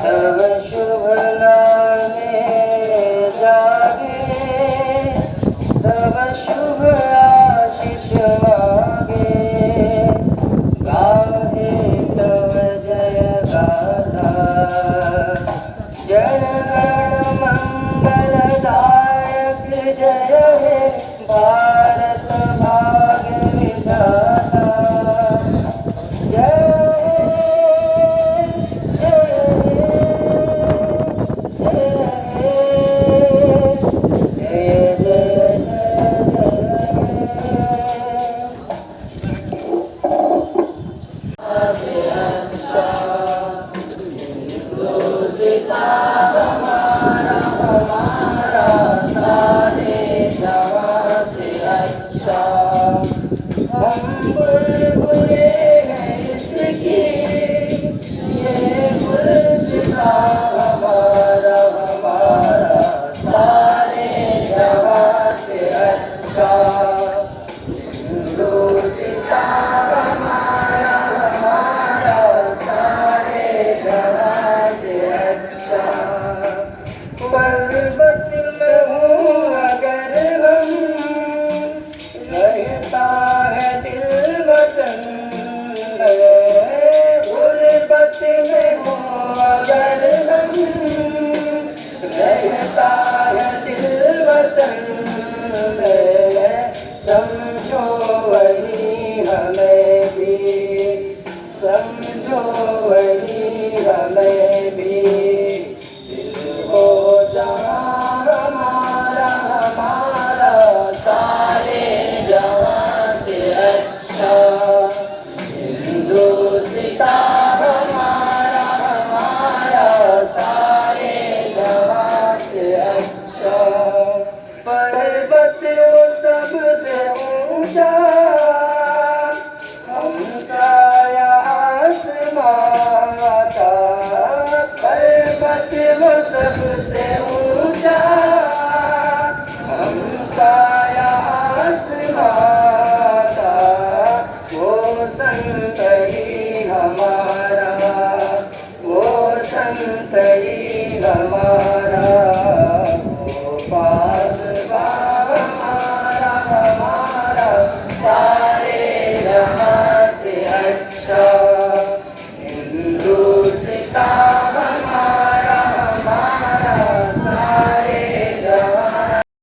तब शुभ नामे जागे, तब शुभ आशीष मागे, गाहे तब जय गाथा, जनगण मंगलदायक जय हे भारत भाग्य विधाता। जय समझो वही हमें भी, समझो वही हमें भी, दिल हो जहाँ हमारा हमारा सारे जहाँ से अच्छा, हिंदुस्तान हमारा हमारा सारे जहाँ से अच्छा। पर्वत वो सबसे ऊंचा, हमसाया आसमां का, पर्वत वो सबसे ऊंचा, हमसाया आसमां का, वो संत ही हमारा, वो संत ही हमारा, वो पास